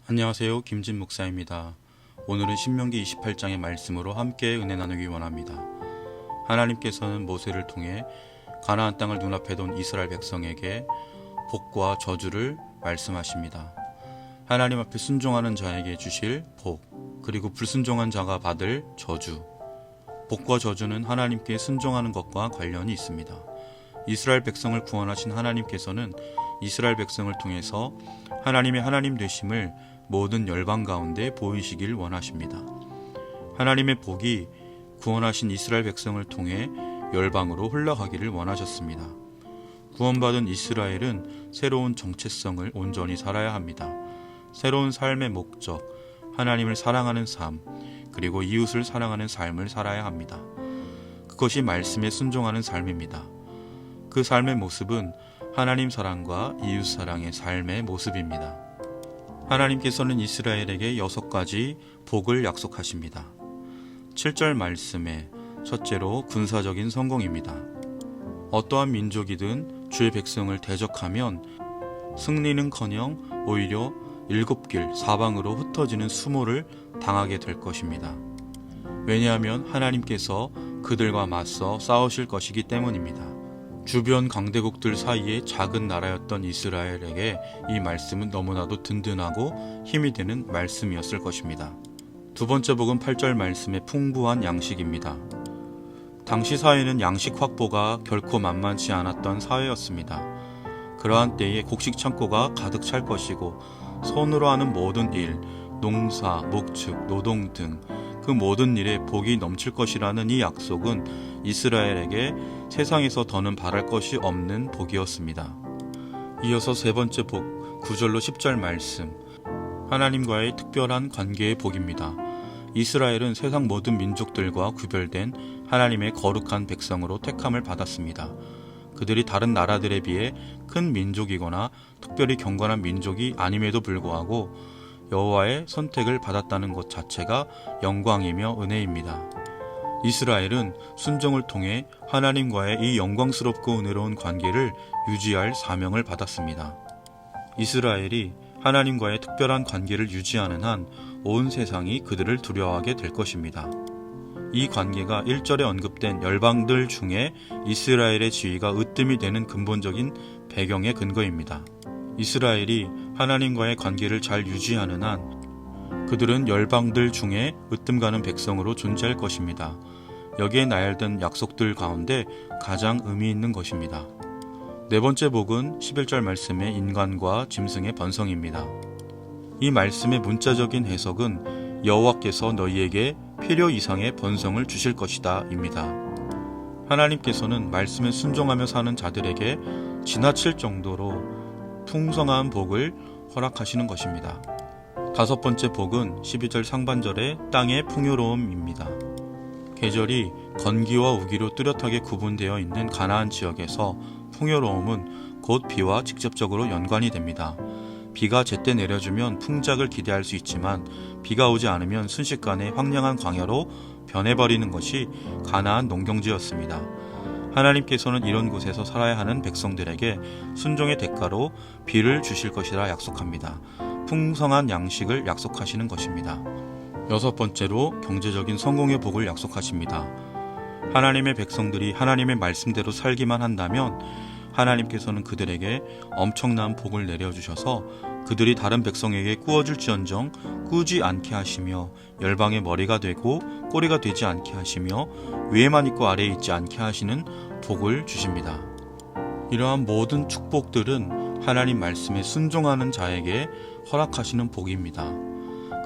안녕하세요. 김진 목사입니다. 오늘은 신명기 28장의 말씀으로 함께 은혜 나누기 원합니다. 하나님께서는 모세를 통해 가나안 땅을 눈앞에 둔 이스라엘 백성에게 복과 저주를 말씀하십니다. 하나님 앞에 순종하는 자에게 주실 복, 그리고 불순종한 자가 받을 저주. 복과 저주는 하나님께 순종하는 것과 관련이 있습니다. 이스라엘 백성을 구원하신 하나님께서는 이스라엘 백성을 통해서 하나님의 하나님 되심을 모든 열방 가운데 보이시길 원하십니다. 하나님의 복이 구원하신 이스라엘 백성을 통해 열방으로 흘러가기를 원하셨습니다. 구원받은 이스라엘은 새로운 정체성을 온전히 살아야 합니다. 새로운 삶의 목적, 하나님을 사랑하는 삶, 그리고 이웃을 사랑하는 삶을 살아야 합니다. 그것이 말씀에 순종하는 삶입니다. 그 삶의 모습은 하나님 사랑과 이웃 사랑의 삶의 모습입니다. 하나님께서는 이스라엘에게 6가지 복을 약속하십니다. 7절 말씀에 첫째로 군사적인 성공입니다. 어떠한 민족이든 주의 백성을 대적하면 승리는커녕 오히려 7길 사방으로 흩어지는 수모를 당하게 될 것입니다. 왜냐하면 하나님께서 그들과 맞서 싸우실 것이기 때문입니다. 주변 강대국들 사이에 작은 나라였던 이스라엘에게 이 말씀은 너무나도 든든하고 힘이 되는 말씀이었을 것입니다. 두 번째 복은 8절 말씀의 풍부한 양식입니다. 당시 사회는 양식 확보가 결코 만만치 않았던 사회였습니다. 그러한 때에 곡식 창고가 가득 찰 것이고 손으로 하는 모든 일, 농사, 목축, 노동 등 그 모든 일에 복이 넘칠 것이라는 이 약속은 이스라엘에게 세상에서 더는 바랄 것이 없는 복이었습니다. 이어서 세 번째 복, 9절로 10절 말씀. 하나님과의 특별한 관계의 복입니다. 이스라엘은 세상 모든 민족들과 구별된 하나님의 거룩한 백성으로 택함을 받았습니다. 그들이 다른 나라들에 비해 큰 민족이거나 특별히 경건한 민족이 아님에도 불구하고 여호와의 선택을 받았다는 것 자체가 영광이며 은혜입니다. 이스라엘은 순종을 통해 하나님과의 이 영광스럽고 은혜로운 관계를 유지할 사명을 받았습니다. 이스라엘이 하나님과의 특별한 관계를 유지하는 한 온 세상이 그들을 두려워하게 될 것입니다. 이 관계가 1절에 언급된 열방들 중에 이스라엘의 지위가 으뜸이 되는 근본적인 배경의 근거입니다. 이스라엘이 하나님과의 관계를 잘 유지하는 한 그들은 열방들 중에 으뜸 가는 백성으로 존재할 것입니다. 여기에 나열된 약속들 가운데 가장 의미 있는 것입니다. 네 번째 복은 11절 말씀의 인간과 짐승의 번성입니다. 이 말씀의 문자적인 해석은 여호와께서 너희에게 필요 이상의 번성을 주실 것이다 입니다. 하나님께서는 말씀에 순종하며 사는 자들에게 지나칠 정도로 풍성한 복을 허락하시는 것입니다. 다섯 번째 복은 12절 상반절의 땅의 풍요로움입니다. 계절이 건기와 우기로 뚜렷하게 구분되어 있는 가나안 지역에서 풍요로움은 곧 비와 직접적으로 연관이 됩니다. 비가 제때 내려주면 풍작을 기대할 수 있지만 비가 오지 않으면 순식간에 황량한 광야로 변해버리는 것이 가나안 농경지였습니다. 하나님께서는 이런 곳에서 살아야 하는 백성들에게 순종의 대가로 비를 주실 것이라 약속합니다. 풍성한 양식을 약속하시는 것입니다. 여섯 번째로 경제적인 성공의 복을 약속하십니다. 하나님의 백성들이 하나님의 말씀대로 살기만 한다면 하나님께서는 그들에게 엄청난 복을 내려주셔서 그들이 다른 백성에게 꾸어줄지언정 꾸지 않게 하시며 열방의 머리가 되고 꼬리가 되지 않게 하시며 위에만 있고 아래에 있지 않게 하시는 복을 주십니다. 이러한 모든 축복들은 하나님 말씀에 순종하는 자에게 허락하시는 복입니다.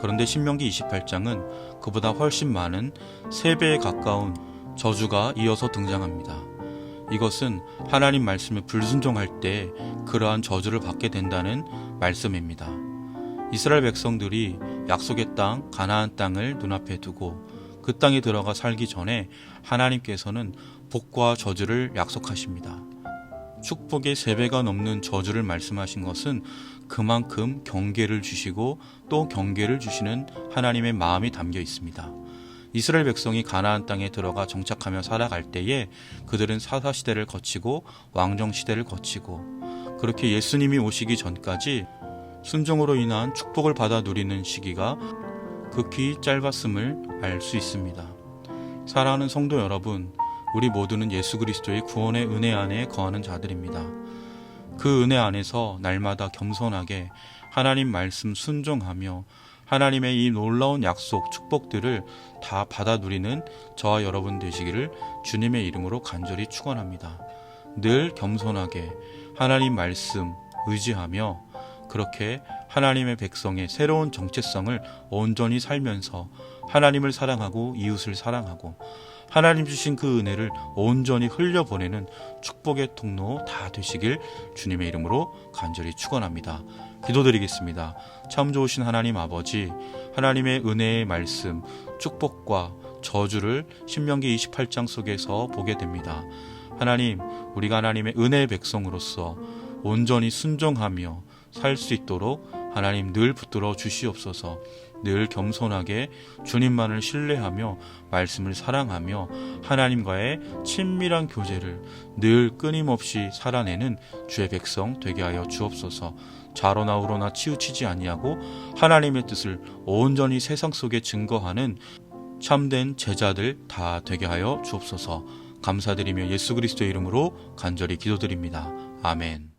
그런데 신명기 28장은 그보다 훨씬 많은 3배에 가까운 저주가 이어서 등장합니다. 이것은 하나님 말씀에 불순종할 때 그러한 저주를 받게 된다는 말씀입니다. 이스라엘 백성들이 약속의 땅 가나안 땅을 눈앞에 두고 그 땅에 들어가 살기 전에 하나님께서는 복과 저주를 약속하십니다. 축복의 3배가 넘는 저주를 말씀하신 것은 그만큼 경계를 주시고 또 경계를 주시는 하나님의 마음이 담겨 있습니다. 이스라엘 백성이 가나안 땅에 들어가 정착하며 살아갈 때에 그들은 사사시대를 거치고 왕정시대를 거치고 그렇게 예수님이 오시기 전까지 순종으로 인한 축복을 받아 누리는 시기가 극히 짧았음을 알 수 있습니다. 사랑하는 성도 여러분, 우리 모두는 예수 그리스도의 구원의 은혜 안에 거하는 자들입니다. 그 은혜 안에서 날마다 겸손하게 하나님 말씀 순종하며 하나님의 이 놀라운 약속, 축복들을 다 받아 누리는 저와 여러분 되시기를 주님의 이름으로 간절히 축원합니다. 늘 겸손하게 하나님 말씀 의지하며 그렇게 하나님의 백성의 새로운 정체성을 온전히 살면서 하나님을 사랑하고 이웃을 사랑하고 하나님 주신 그 은혜를 온전히 흘려보내는 축복의 통로 다 되시길 주님의 이름으로 간절히 축원합니다. 기도드리겠습니다. 참 좋으신 하나님 아버지, 하나님의 은혜의 말씀, 축복과 저주를 신명기 28장 속에서 보게 됩니다. 하나님, 우리가 하나님의 은혜의 백성으로서 온전히 순종하며 살 수 있도록 하나님 늘 붙들어 주시옵소서. 늘 겸손하게 주님만을 신뢰하며 말씀을 사랑하며 하나님과의 친밀한 교제를 늘 끊임없이 살아내는 주의 백성 되게 하여 주옵소서. 좌로나 우로나 치우치지 아니하고 하나님의 뜻을 온전히 세상 속에 증거하는 참된 제자들 다 되게 하여 주옵소서. 감사드리며 예수 그리스도의 이름으로 간절히 기도드립니다. 아멘.